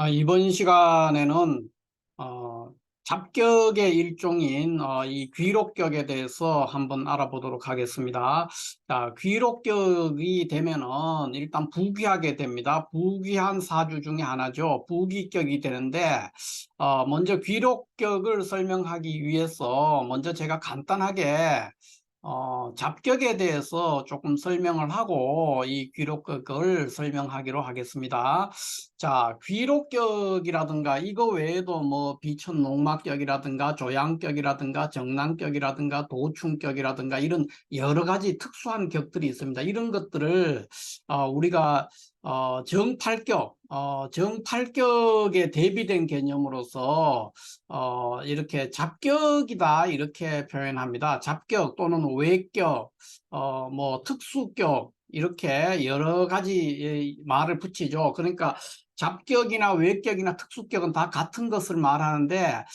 이번 시간에는 어, 잡격의 일종인 이 귀록격에 대해서 한번 알아보도록 하겠습니다. 자, 귀록격이 되면은 일단 부귀하게 됩니다. 부귀한 사주 중에 하나죠. 부귀격이 되는데 먼저 귀록격을 설명하기 위해서 먼저 제가 간단하게 잡격에 대해서 조금 설명을 하고 이 귀록격을 설명하기로 하겠습니다. 자, 귀록격이라든가 이거 외에도 뭐 비천농막격이라든가 조양격이라든가 정랑격이라든가 도충격이라든가 이런 여러 가지 특수한 격들이 있습니다. 이런 것들을 우리가 정팔격, 정팔격에 대비된 개념으로서 이렇게 잡격이다 이렇게 표현합니다. 잡격 또는 외격, 뭐 특수격 이렇게 여러 가지 말을 붙이죠. 그러니까 잡격이나 외격이나 특수격은 다 같은 것을 말하는데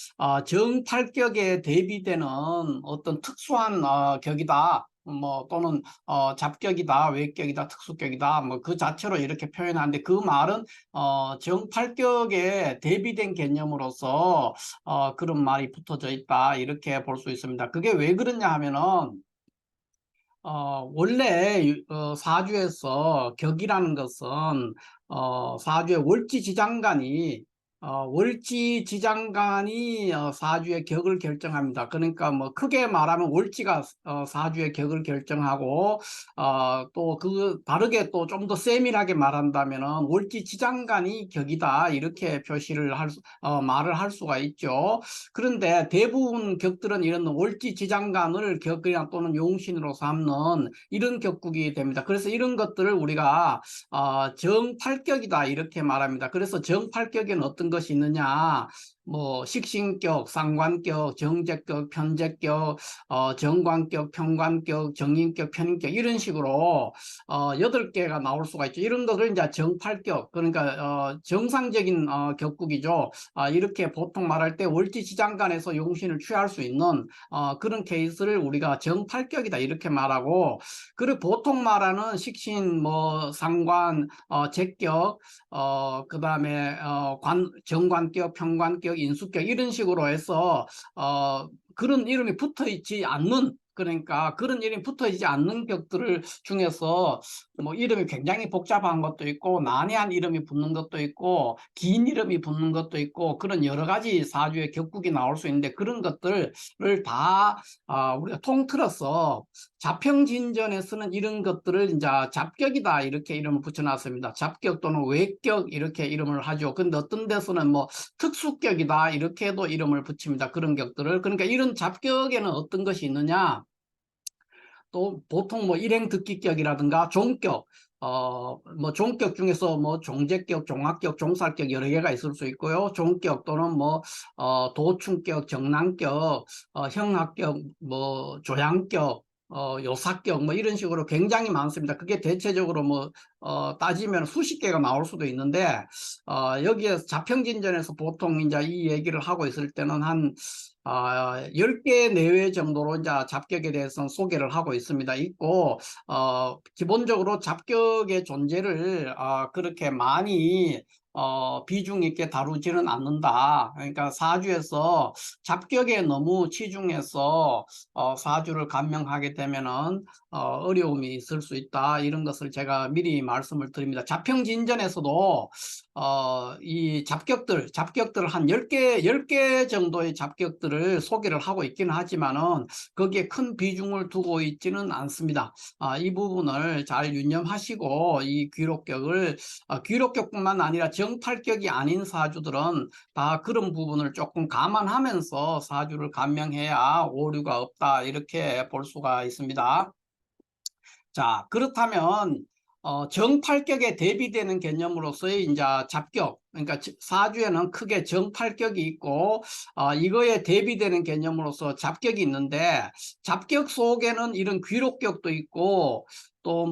정팔격에 대비되는 어떤 특수한 격이다. 뭐 또는 잡격이다, 외격이다, 특수격이다, 뭐 그 자체로 이렇게 표현하는데 그 말은 정팔격에 대비된 개념으로서 그런 말이 붙어져 있다 이렇게 볼 수 있습니다. 그게 왜 그러냐 하면은 원래 사주에서 격이라는 것은 사주의 월지지장간이 사주의 격을 결정합니다. 그러니까 뭐 크게 말하면 월지가 사주의 격을 결정하고 또 그 다르게 또 좀 더 세밀하게 말한다면은 월지지장간이 격이다 이렇게 말을 할 수가 있죠. 그런데 대부분 격들은 이런 월지지장간을 격이나 또는 용신으로 삼는 이런 격국이 됩니다. 그래서 이런 것들을 우리가 정팔격이다 이렇게 말합니다. 그래서 정팔격에는 어떤 것이 있느냐? 뭐 식신격, 상관격, 정제격, 편제격, 정관격, 평관격, 정인격, 편인격 이런 식으로 8개가 나올 수가 있죠. 이런 것을 이제 정팔격 그러니까 정상적인 격국이죠. 이렇게 보통 말할 때 월지지장간에서 용신을 취할 수 있는 그런 케이스를 우리가 정팔격이다 이렇게 말하고 그리고 보통 말하는 식신 뭐 상관 제격 그다음에 정관격 평관격 인수격 이런 식으로 해서 그런 이름이 붙어 있지 않는 그러니까 그런 이름이 붙어 있지 않는 격들을 중에서 뭐 이름이 굉장히 복잡한 것도 있고 난해한 이름이 붙는 것도 있고 긴 이름이 붙는 것도 있고 그런 여러 가지 사주의 격국이 나올 수 있는데 그런 것들을 다 우리가 통틀어서 자평진전에 쓰는 이런 것들을 이제 잡격이다 이렇게 이름을 붙여놨습니다. 잡격 또는 외격 이렇게 이름을 하죠. 근데 어떤 데서는 뭐 특수격이다 이렇게도 이름을 붙입니다. 그런 격들을. 그러니까 이런 잡격에는 어떤 것이 있느냐? 또 보통 뭐 일행특기격이라든가 종격, 뭐 종격 중에서 뭐 종제격, 종합격, 종살격 여러 개가 있을 수 있고요. 종격 또는 뭐 도충격, 정랑격, 형합격, 뭐 조양격, 요사격 뭐 이런 식으로 굉장히 많습니다. 그게 대체적으로 뭐 따지면 수십 개가 나올 수도 있는데 여기에 자평진전에서 보통 이제 이 얘기를 하고 있을 때는 한 10개 내외 정도로 이제 잡격에 대해서는 소개를 하고 있습니다. 기본적으로 잡격의 존재를 그렇게 많이 비중 있게 다루지는 않는다. 그러니까 사주에서 잡격에 너무 치중해서 사주를 감명하게 되면은 어려움이 있을 수 있다. 이런 것을 제가 미리 말씀을 드립니다. 자평진전에서도 이 잡격들 한 10개 정도의 잡격들을 소개를 하고 있기는 하지만은 거기에 큰 비중을 두고 있지는 않습니다. 이 부분을 잘 유념하시고 이 귀록격뿐만 아니라 정팔격이 아닌 사주들은 다 그런 부분을 조금 감안하면서 사주를 감명해야 오류가 없다 이렇게 볼 수가 있습니다. 자, 그렇다면 정팔격에 대비되는 개념으로서의 이제 잡격, 그러니까 사주에는 크게 정팔격이 있고 이거에 대비되는 개념으로서 잡격이 있는데 잡격 속에는 이런 귀록격도 있고 또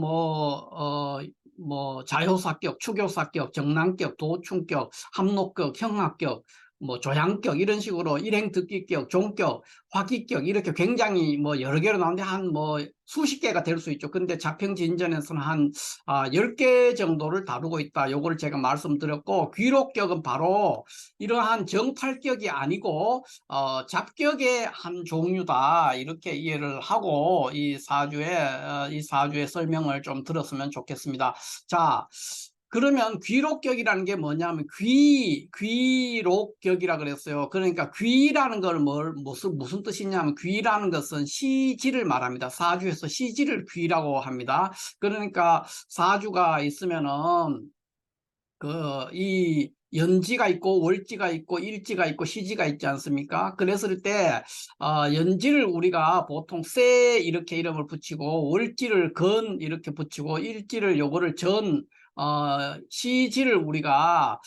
뭐 자효사격, 추교사격, 정랑격, 도충격, 합록격, 형합격 뭐 조양격 이런 식으로 일행특기격, 종격, 화기격 이렇게 굉장히 뭐 여러 개로 나오는데 한 뭐 수십 개가 될 수 있죠. 근데 자평진전에서는 한 10개 정도를 다루고 있다. 요걸 제가 말씀드렸고, 귀록격은 바로 이러한 정팔격이 아니고 잡격의 한 종류다. 이렇게 이해를 하고 이 사주의 설명을 좀 들었으면 좋겠습니다. 자, 그러면 귀록격이라는 게 뭐냐면 귀록격이라 그랬어요. 그러니까 귀라는 걸 무슨 뜻이냐면, 귀라는 것은 시지를 말합니다. 사주에서 시지를 귀라고 합니다. 그러니까 사주가 있으면은 이 연지가 있고 월지가 있고 일지가 있고 시지가 있지 않습니까? 그랬을 때 연지를 우리가 보통 세 이렇게 이름을 붙이고, 월지를 건 이렇게 붙이고, 일지를 요거를 전, 시지를 우리가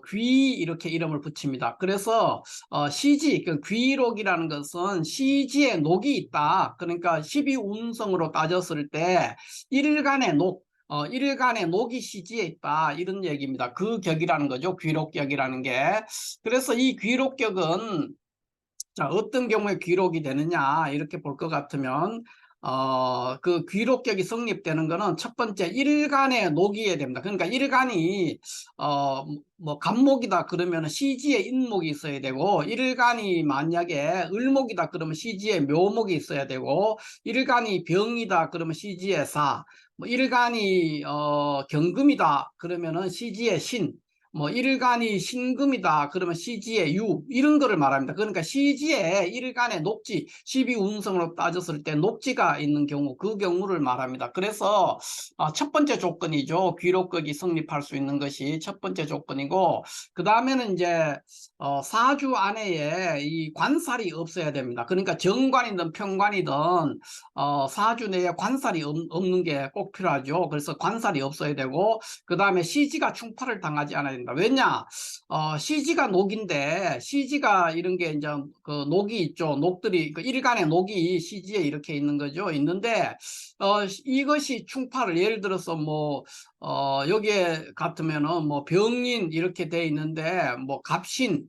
귀 이렇게 이름을 붙입니다. 그래서 시지, 그 귀록이라는 것은 시지에 녹이 있다. 그러니까 12운성으로 따졌을 때 일간의 녹, 일간의 녹이 시지에 있다, 이런 얘기입니다. 그 격이라는 거죠. 귀록격이라는 게. 그래서 이 귀록격은, 자, 어떤 경우에 귀록이 되느냐 이렇게 볼 것 같으면, 그 귀록격이 성립되는 거는 첫 번째 일간에 녹이어야 됩니다. 그러니까 일간이 뭐 간목이다 그러면 시지에 인목이 있어야 되고, 일간이 만약에 을목이다 그러면 시지에 묘목이 있어야 되고, 일간이 병이다 그러면 시지에 사, 뭐 일간이 경금이다 그러면은 시지에 신, 뭐 일간이 신금이다 그러면 시지의 유, 이런 거를 말합니다. 그러니까 시지에 일간의 녹지, 12운성으로 따졌을 때 녹지가 있는 경우, 그 경우를 말합니다. 그래서 첫 번째 조건이죠. 귀록격이 성립할 수 있는 것이 첫 번째 조건이고, 그 다음에는 이제 사주 안에 이 관살이 없어야 됩니다. 그러니까 정관이든 평관이든 사주 내에 관살이 없는 게 꼭 필요하죠. 그래서 관살이 없어야 되고, 그 다음에 시지가 충파를 당하지 않아야 된다. 왜냐? 시지가 녹인데, 시지가 이런 게 이제 그 녹이 있죠. 녹들이, 그 일간의 녹이 시지에 이렇게 있는 거죠. 있는데, 이것이 충파를, 예를 들어서 뭐, 여기에 같으면은 뭐 병인 이렇게 돼 있는데, 뭐 갑신,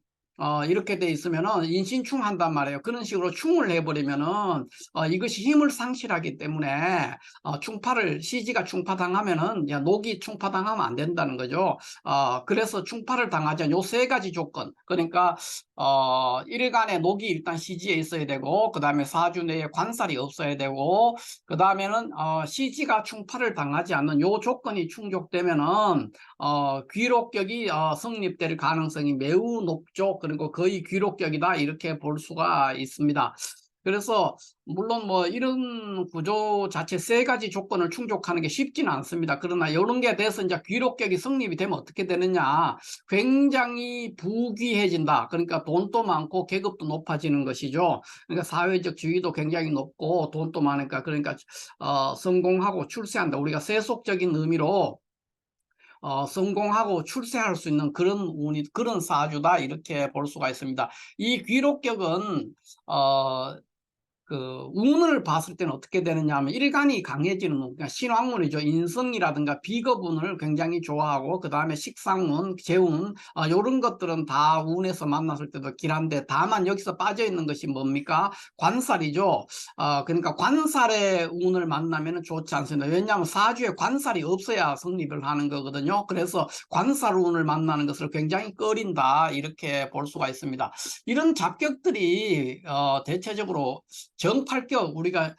이렇게 돼 있으면은 인신충 한단 말이에요. 그런 식으로 충을 해버리면은 이것이 힘을 상실하기 때문에 충파를, 시지가 충파당하면은, 야, 녹이 충파당하면 안 된다는 거죠. 그래서 충파를 당하자 요 세 가지 조건. 그러니까 일간의 녹이 일단 시지에 있어야 되고, 그 다음에 사주 내에 관살이 없어야 되고, 그 다음에는 시지가 충파를 당하지 않는 요 조건이 충족되면은 귀록격이 성립될 가능성이 매우 높죠. 그리고 거의 귀록격이다, 이렇게 볼 수가 있습니다. 그래서 물론 뭐 이런 구조 자체 세 가지 조건을 충족하는 게 쉽지는 않습니다. 그러나 이런 게 돼서 이제 귀록격이 성립이 되면 어떻게 되느냐? 굉장히 부귀해진다. 그러니까 돈도 많고 계급도 높아지는 것이죠. 그러니까 사회적 지위도 굉장히 높고 돈도 많으니까, 그러니까 성공하고 출세한다. 우리가 세속적인 의미로 성공하고 출세할 수 있는 그런 운이, 그런 사주다, 이렇게 볼 수가 있습니다. 이 귀록격은 그 운을 봤을 때는 어떻게 되느냐 하면, 일간이 강해지는 운, 그러니까 신왕운이죠. 인성이라든가 비겁운을 굉장히 좋아하고, 그 다음에 식상운, 재운, 이런 것들은 다 운에서 만났을 때도 길한데, 다만 여기서 빠져 있는 것이 뭡니까? 관살이죠. 그러니까 관살의 운을 만나면 좋지 않습니다. 왜냐하면 사주에 관살이 없어야 성립을 하는 거거든요. 그래서 관살운을 만나는 것을 굉장히 꺼린다, 이렇게 볼 수가 있습니다. 이런 잡격들이 대체적으로 정팔격, 우리가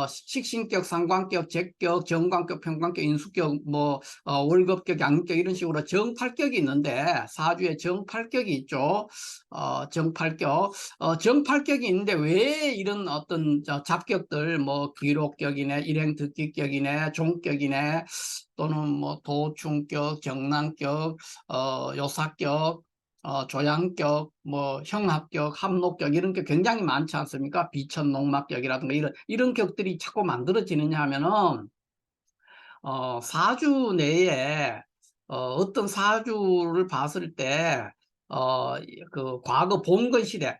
식신격, 상관격, 제격, 정관격, 평관격, 인수격, 뭐 월급격, 양격, 이런 식으로 정팔격이 있는데, 사주에 정팔격이 있죠. 정팔격이 있는데, 왜 이런 어떤 잡격들, 뭐 기록격이네, 일행특기격이네, 종격이네, 또는 뭐 도충격, 정난격, 요사격, 조양격, 뭐 형합격, 합록격, 이런 게 굉장히 많지 않습니까? 비천농막격이라든가 이런 격들이 자꾸 만들어지느냐 하면은 사주 내에 어떤 사주를 봤을 때 그 과거 봉건 시대,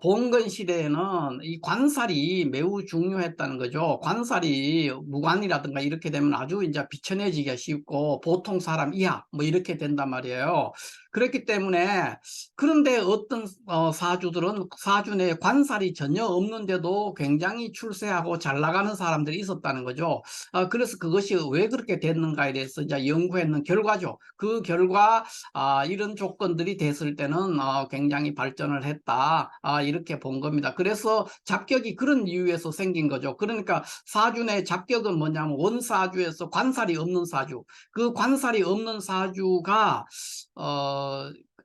봉건 시대에는 이 관살이 매우 중요했다는 거죠. 관살이 무관이라든가 이렇게 되면 아주 이제 비천해지기가 쉽고 보통 사람 이하 뭐 이렇게 된단 말이에요. 그렇기 때문에 그런데 어떤 사주들은 사주 내에 관살이 전혀 없는데도 굉장히 출세하고 잘 나가는 사람들이 있었다는 거죠. 그래서 그것이 왜 그렇게 됐는가에 대해서 이제 연구했는 결과죠. 그 결과 이런 조건들이 됐을 때는 굉장히 발전을 했다. 이렇게 본 겁니다. 그래서 잡격이 그런 이유에서 생긴 거죠. 그러니까 사주 내 잡격은 뭐냐면 원사주에서 관살이 없는 사주. 그 관살이 없는 사주가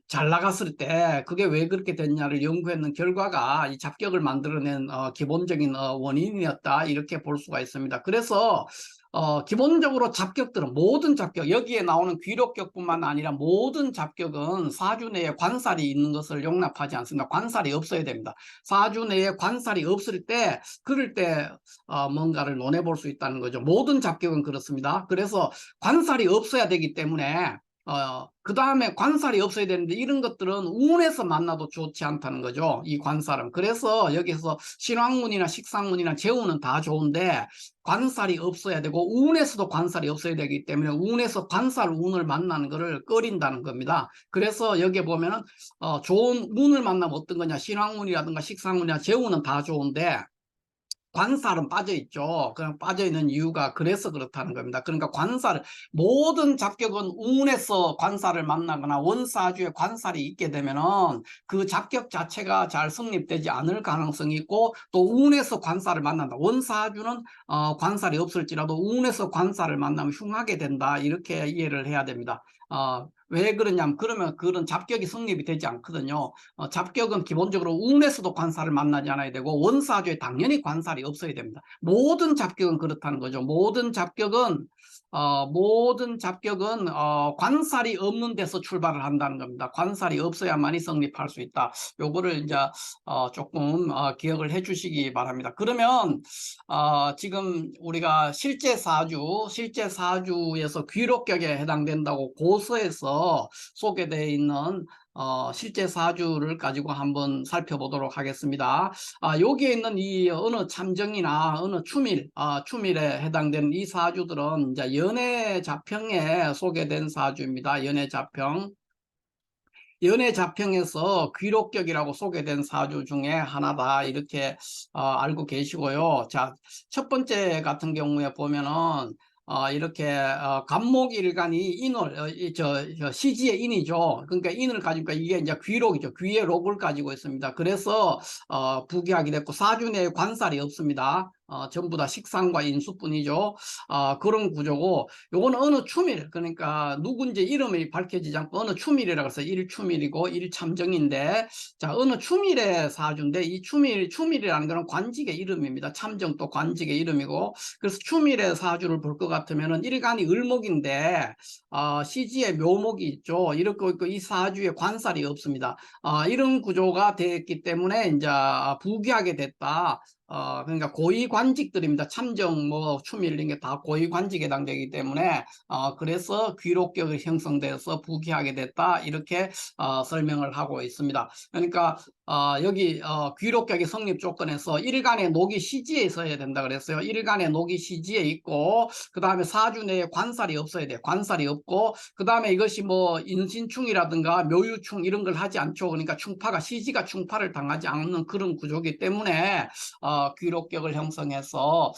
잘 나갔을 때 그게 왜 그렇게 됐냐를 연구했는 결과가 이 잡격을 만들어낸 기본적인 원인이었다. 이렇게 볼 수가 있습니다. 그래서 기본적으로 잡격들은 모든 잡격, 여기에 나오는 귀록격뿐만 아니라 모든 잡격은 사주 내에 관살이 있는 것을 용납하지 않습니다. 관살이 없어야 됩니다. 사주 내에 관살이 없을 때 그럴 때 뭔가를 논해 볼 수 있다는 거죠. 모든 잡격은 그렇습니다. 그래서 관살이 없어야 되기 때문에 그 다음에 관살이 없어야 되는데 이런 것들은 운에서 만나도 좋지 않다는 거죠. 이 관살은. 그래서 여기서 신왕문이나 식상문이나 재운은 다 좋은데 관살이 없어야 되고 운에서도 관살이 없어야 되기 때문에 운에서 관살 운을 만나는 것을 꺼린다는 겁니다. 그래서 여기에 보면은 좋은 운을 만나면 어떤 거냐, 신왕문이라든가 식상문이나 재운은 다 좋은데 관살은 빠져 있죠. 그냥 빠져 있는 이유가 그래서 그렇다는 겁니다. 그러니까 모든 잡격은 운에서 관살을 만나거나 원사주에 관살이 있게 되면은 그 잡격 자체가 잘 성립되지 않을 가능성이 있고 또 운에서 관살을 만난다. 원사주는 관살이 없을지라도 운에서 관살을 만나면 흉하게 된다. 이렇게 이해를 해야 됩니다. 왜 그러냐면 그러면 그런 잡격이 성립이 되지 않거든요. 잡격은 기본적으로 운에서도 관살을 만나지 않아야 되고 원사주에 당연히 관살이 없어야 됩니다. 모든 잡격은 그렇다는 거죠. 모든 잡격은 관살이 없는 데서 출발을 한다는 겁니다. 관살이 없어야만이 성립할 수 있다. 요거를 이제 조금 기억을 해 주시기 바랍니다. 그러면 지금 우리가 실제 사주에서 귀록격에 해당된다고 고서에서 소개되어 있는 실제 사주를 가지고 한번 살펴보도록 하겠습니다. 여기에 있는 이 어느 참정이나 어느 추밀에 해당되는 이 사주들은 이제 연애 자평에 소개된 사주입니다. 연애 자평에서 귀록격이라고 소개된 사주 중에 하나다. 이렇게 알고 계시고요. 자, 첫 번째 같은 경우에 보면은 이렇게 간목일간이 인을 시지의 인이죠. 그러니까 인을 가지고 이게 이제 귀록이죠. 귀의 록을 가지고 있습니다. 그래서 부귀하게 됐고 사주 내에 관살이 없습니다. 전부 다 식상과 인수뿐이죠. 그런 구조고 요거는 어느 추밀, 그러니까 누군지 이름이 밝혀지지 않고 어느 추밀이라고 해서 일추밀이고 일참정인데, 자, 어느 추밀의 사주인데 이 추밀이라는 거는 관직의 이름입니다. 참정도 관직의 이름이고, 그래서 추밀의 사주를 볼 것 같으면은 일간이 을목인데 시지에 묘목이 있죠. 이렇게 있고 이 사주에 관살이 없습니다. 이런 구조가 됐기 때문에 이제 부귀하게 됐다. 그러니까 고위관직들입니다. 참정, 추밀 이런 게 다 고위관직에 해당되기 때문에 그래서 귀록격이 형성돼서 부귀하게 됐다. 이렇게 설명을 하고 있습니다. 그러니까 여기 귀록격의 성립 조건에서 일간의 녹이 시지에 있어야 된다 그랬어요. 일간의 녹이 시지에 있고 그 다음에 사주 내에 관살이 없어야 돼요. 관살이 없고 그 다음에 이것이 뭐 인신충이라든가 묘유충 이런 걸 하지 않죠. 그러니까 시지가 충파를 당하지 않는 그런 구조이기 때문에 귀록격을 형성해서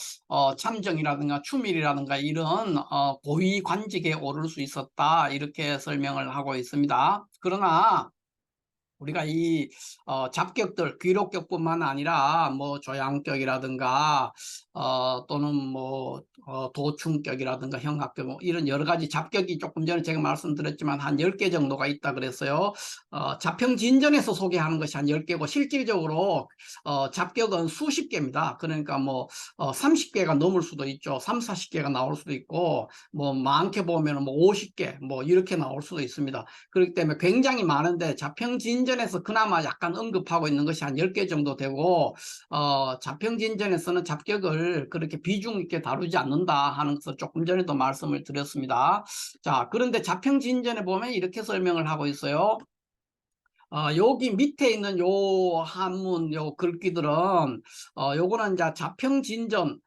참정이라든가 추밀이라든가 이런 고위 관직에 오를 수 있었다. 이렇게 설명을 하고 있습니다. 그러나 우리가 이 잡격들 귀록격뿐만 아니라 뭐 조양격이라든가 또는 뭐 도충격이라든가 형합격 뭐 이런 여러 가지 잡격이 조금 전에 제가 말씀드렸지만 한 10개 정도가 있다 그랬어요. 자평진전에서 소개하는 것이 한 10개고 실질적으로 잡격은 수십 개입니다. 그러니까 뭐 30개가 넘을 수도 있죠. 3, 40개가 나올 수도 있고 뭐 많게 보면 뭐 50개 뭐 이렇게 나올 수도 있습니다. 그렇기 때문에 굉장히 많은데 자평진전에서 그나마 약간 언급하고 있는 것이 한 10개 정도 되고 자평진전에서는 잡격을 그렇게 비중 있게 다루지 않는다 하는 것을 조금 전에도 말씀을 드렸습니다. 자, 그런데 자평진전에 보면 이렇게 설명을 하고 있어요. 여기 밑에 있는 요 한문 요 글귀들은 요거는 이제 자평진전,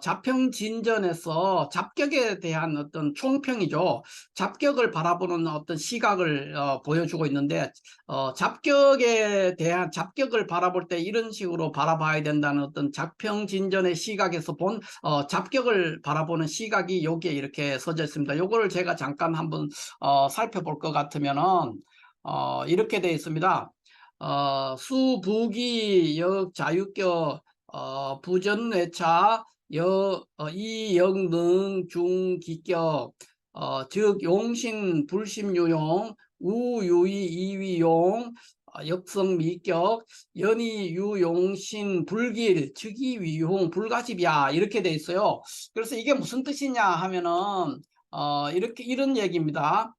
자평진전에서 잡격에 대한 어떤 총평이죠. 잡격을 바라보는 어떤 시각을 보여주고 있는데, 잡격에 대한 잡격을 바라볼 때 이런 식으로 바라봐야 된다는 어떤 자평진전의 시각에서 본 잡격을 바라보는 시각이 여기에 이렇게 써져 있습니다. 요거를 제가 잠깐 한번 살펴볼 것 같으면은 이렇게 되어 있습니다. 수부기 역자유격 부전외차 이역능 중기격 즉 용신 불심유용 우유의 이위용 역성미격 연이유용신 불길 즉이위용 불가집이야 이렇게 돼 있어요. 그래서 이게 무슨 뜻이냐 하면은 이렇게 이런 얘기입니다.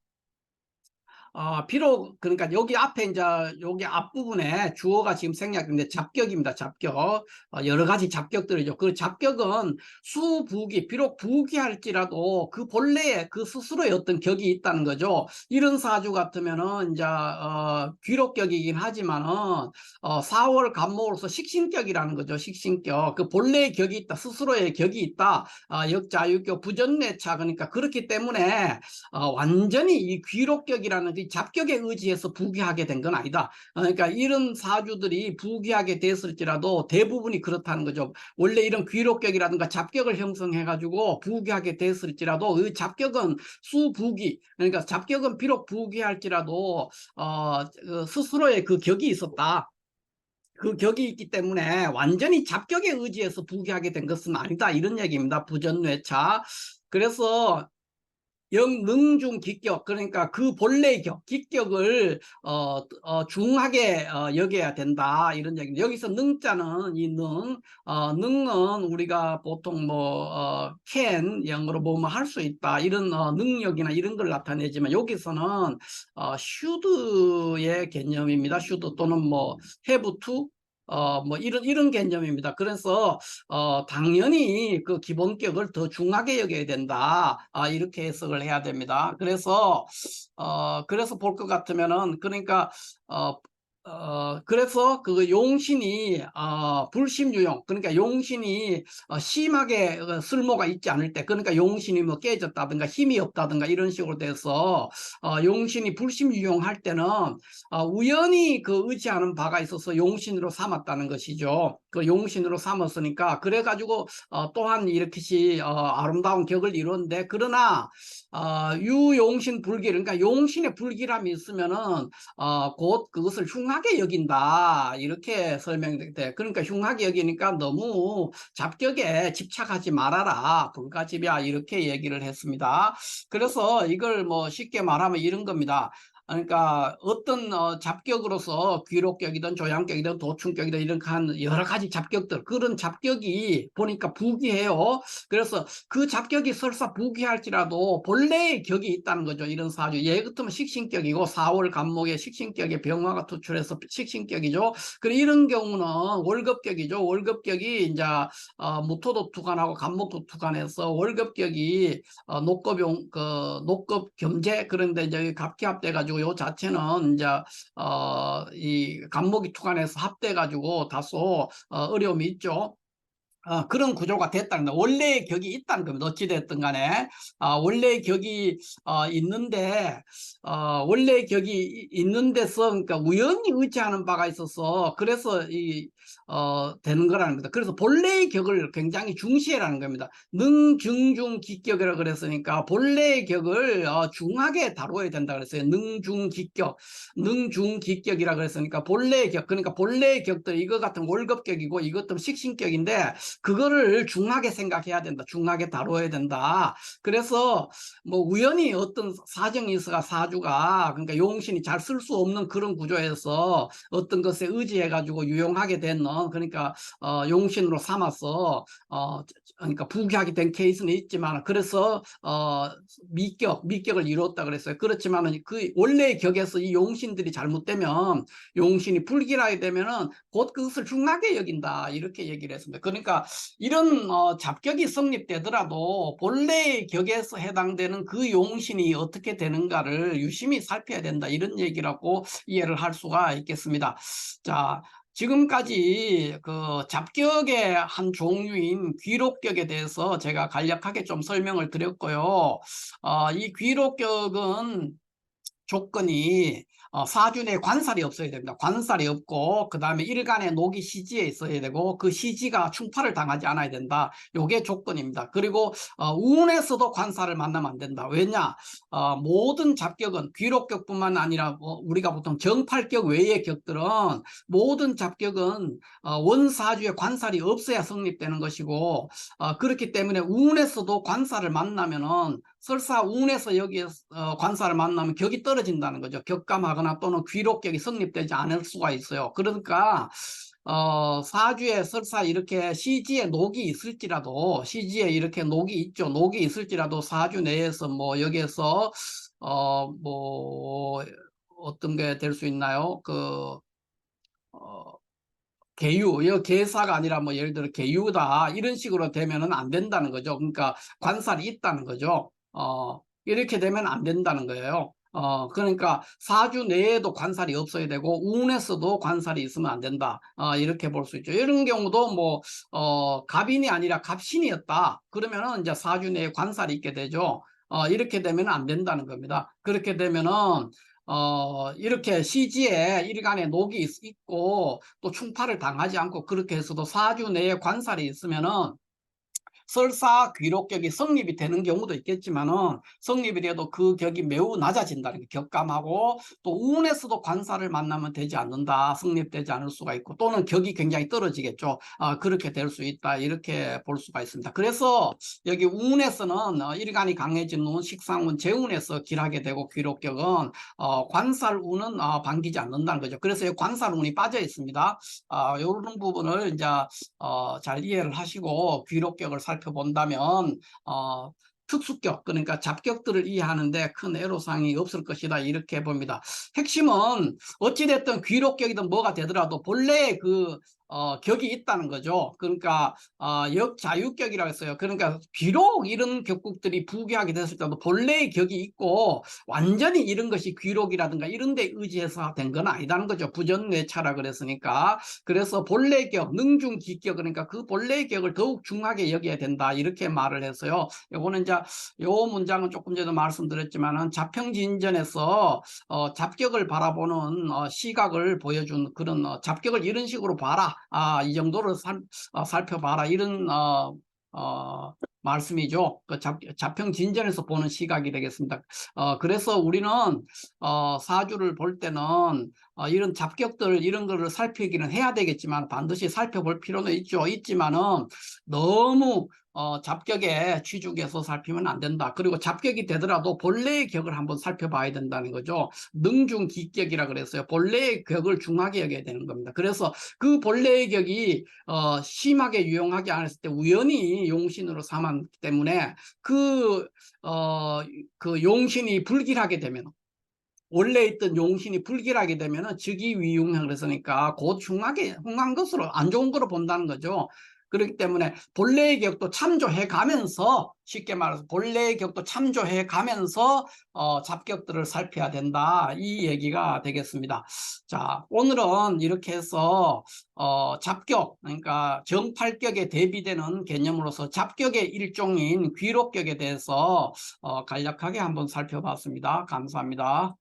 비록 그러니까 여기 앞에 이제 여기 앞부분에 주어가 지금 생략인데 잡격입니다. 잡격. 여러 가지 잡격들이죠. 그 잡격은 수부기, 비록 부기할지라도 그 본래의 그 스스로의 어떤 격이 있다는 거죠. 이런 사주 같으면은 이제 귀록격이긴 하지만은 4월 간목으로서 식신격이라는 거죠. 식신격. 그 본래의 격이 있다. 스스로의 격이 있다. 역자유격 부전내차 그러니까 그렇기 때문에 완전히 이 귀록격이라는 이 잡격에 의지해서 부귀하게 된 건 아니다. 그러니까 이런 사주들이 부귀하게 됐을지라도 대부분이 그렇다는 거죠. 원래 이런 귀록격이라든가 잡격을 형성해 가지고 부귀하게 됐을지라도 이 잡격은 수부귀, 그러니까 잡격은 비록 부귀할지라도 스스로의 그 격이 있었다. 그 격이 있기 때문에 완전히 잡격에 의지해서 부귀하게 된 것은 아니다. 이런 얘기입니다. 부전뇌차. 그래서 역능중 기격, 그러니까 그 본래의 격, 기격을 중하게 여겨야 된다 이런 얘기입니다. 여기서 능자는 이 능은 우리가 보통 뭐 can 영어로 보면 할 수 있다 이런 능력이나 이런 걸 나타내지만 여기서는 should의 개념입니다. should 또는 뭐 have to 뭐 이런 개념입니다. 그래서 당연히 그 기본격을 더 중하게 여겨야 된다. 이렇게 해석을 해야 됩니다. 그래서 볼 것 같으면은 그러니까 그래서 그 용신이 불심유용 그러니까 용신이 심하게 쓸모가 있지 않을 때 그러니까 용신이 뭐 깨졌다든가 힘이 없다든가 이런 식으로 돼서 용신이 불심유용할 때는 우연히 그 의지하는 바가 있어서 용신으로 삼았다는 것이죠. 그 용신으로 삼았으니까 그래가지고 또한 이렇게 아름다운 격을 이루는데 그러나 유용신 불기 그러니까 용신의 불기람이 있으면은 곧 그것을 흉하게 여긴다 이렇게 설명돼. 그러니까 흉하게 여기니까 너무 잡격에 집착하지 말아라 불가집이야 이렇게 얘기를 했습니다. 그래서 이걸 뭐 쉽게 말하면 이런 겁니다. 그러니까 어떤 잡격으로서 귀록격이든 조양격이든 도충격이든 이런 여러 가지 잡격들 그런 잡격이 보니까 부귀해요. 그래서 그 잡격이 설사 부귀할지라도 본래의 격이 있다는 거죠. 이런 사주 예 같으면 식신격이고 4월 간목에 식신격에 병화가 투출해서 식신격이죠. 그리고 이런 경우는 월급격이죠. 월급격이 이제 무토도 투간하고 간목도 투간해서 월급격이 녹급 겸재 그런데 이제 갑기합돼 가지고 요 자체는 이제 이 간목이 투간해서 합돼 가지고 다소 어려움이 있죠. 그런 구조가 됐다는 거 원래의 격이 있다는 겁니다. 어찌됐든 간에 원래의 격이 있는데 원래의 격이 있는 데서 그러니까 우연히 의지하는 바가 있어서 그래서 되는 거라는 겁니다. 그래서 본래의 격을 굉장히 중시해라는 겁니다. 능중중 기격이라고 그랬으니까 본래의 격을 중하게 다뤄야 된다 그랬어요. 능중기격, 능중기격이라고 그랬으니까 본래의 격 그러니까 본래의 격들 이거 같은 월급격이고 이것도 식신격인데 그거를 중하게 생각해야 된다. 중하게 다뤄야 된다. 그래서 뭐 우연히 어떤 사정이 있어가 사주가 그러니까 용신이 잘 쓸 수 없는 그런 구조에서 어떤 것에 의지해 가지고 유용하게 되는 그러니까 용신으로 삼아서 그러니까 부귀하게 된 케이스는 있지만, 그래서 미격을 이루었다 그랬어요. 그렇지만은 그 원래의 격에서 이 용신들이 잘못되면, 용신이 불길하게 되면은 곧 그것을 중하게 여긴다, 이렇게 얘기를 했습니다. 그러니까 이런 잡격이 성립되더라도 본래의 격에서 해당되는 그 용신이 어떻게 되는가를 유심히 살펴야 된다, 이런 얘기라고 이해를 할 수가 있겠습니다. 자, 지금까지 그 잡격의 한 종류인 귀록격에 대해서 제가 간략하게 좀 설명을 드렸고요. 이 귀록격은 조건이 사주 내에 관살이 없어야 됩니다. 관살이 없고, 그 다음에 일간의 녹이 시지에 있어야 되고, 그 시지가 충파를 당하지 않아야 된다. 요게 조건입니다. 그리고 운에서도 관살을 만나면 안 된다. 왜냐? 모든 잡격은 귀록격뿐만 아니라 우리가 보통 정팔격 외의 격들은, 모든 잡격은 원사주에 관살이 없어야 성립되는 것이고, 그렇기 때문에 운에서도 관살을 만나면은, 설사 운에서 여기에 관살을 만나면 격이 떨어진다는 거죠. 격감하거나 또는 귀록격이 성립되지 않을 수가 있어요. 그러니까 사주에 설사 이렇게 시지에 녹이 있을지라도, 시지에 이렇게 녹이 있죠. 녹이 있을지라도 사주 내에서 뭐 여기에서 뭐 어떤 게 될 수 있나요? 계유, 이 계사가 아니라 뭐 예를 들어 계유다, 이런 식으로 되면은 안 된다는 거죠. 그러니까 관살이 있다는 거죠. 이렇게 되면 안 된다는 거예요. 그러니까 사주 내에도 관살이 없어야 되고, 운에서도 관살이 있으면 안 된다. 이렇게 볼 수 있죠. 이런 경우도 뭐 갑인이 아니라 갑신이었다, 그러면은 이제 사주 내에 관살이 있게 되죠. 이렇게 되면 안 된다는 겁니다. 그렇게 되면은 이렇게 시지에 일간에 녹이 있고 또 충파를 당하지 않고, 그렇게 해서도 사주 내에 관살이 있으면은 설사 귀록격이 성립이 되는 경우도 있겠지만은, 성립이 돼도 그 격이 매우 낮아진다는 게 격감하고, 또 운에서도 관살을 만나면 되지 않는다, 성립되지 않을 수가 있고, 또는 격이 굉장히 떨어지겠죠. 그렇게 될 수 있다, 이렇게 볼 수가 있습니다. 그래서 여기 운에서는 일간이 강해진 운, 식상운, 재운에서 길하게 되고, 귀록격은 관살운은 반기지 않는다는 거죠. 그래서 이 관살운이 빠져 있습니다. 이런 부분을 이제 잘 이해를 하시고 귀록격을 살펴본다면 특수격, 그러니까 잡격들을 이해하는데 큰 애로사항이 없을 것이다, 이렇게 봅니다. 핵심은 어찌됐든 귀록격이든 뭐가 되더라도 본래의 그 격이 있다는 거죠. 그러니까 역자유격이라고 했어요. 그러니까 비록 이런 격국들이 부귀하게 됐을 때도 본래의 격이 있고, 완전히 이런 것이 귀록이라든가 이런 데 의지해서 된 건 아니다는 거죠. 부전뇌차라 그랬으니까. 그래서 본래 격, 능중기격, 그러니까 그 본래의 격을 더욱 중하게 여겨야 된다, 이렇게 말을 해서요. 요거는 이제 요 문장은 조금 전에도 말씀드렸지만은 잡평진전에서 잡격을 바라보는 시각을 보여준 그런, 잡격을 이런 식으로 봐라, 이 정도로 살펴봐라, 이런 말씀이죠. 그 잡평진전에서 보는 시각이 되겠습니다. 그래서 우리는 사주를 볼 때는 이런 잡격들, 이런 거를 살피기는 해야 되겠지만, 반드시 살펴볼 필요는 있지만은 너무 잡격에 취중해서 살피면 안 된다. 그리고 잡격이 되더라도 본래의 격을 한번 살펴봐야 된다는 거죠. 능중기격이라 그랬어요. 본래의 격을 중하게 여겨야 되는 겁니다. 그래서 그 본래의 격이 심하게 유용하지 않았을 때 우연히 용신으로 삼았기 때문에, 그 용신이 불길하게 되면, 원래 있던 용신이 불길하게 되면은 즉위위용을 했으니까 곧 흉한 것으로, 안 좋은 거로 본다는 거죠. 그렇기 때문에 본래의 격도 참조해 가면서, 쉽게 말해서 본래의 격도 참조해 가면서 잡격들을 살펴야 된다, 이 얘기가 되겠습니다. 자, 오늘은 이렇게 해서 잡격, 그러니까 정팔격에 대비되는 개념으로서 잡격의 일종인 귀록격에 대해서 간략하게 한번 살펴봤습니다. 감사합니다.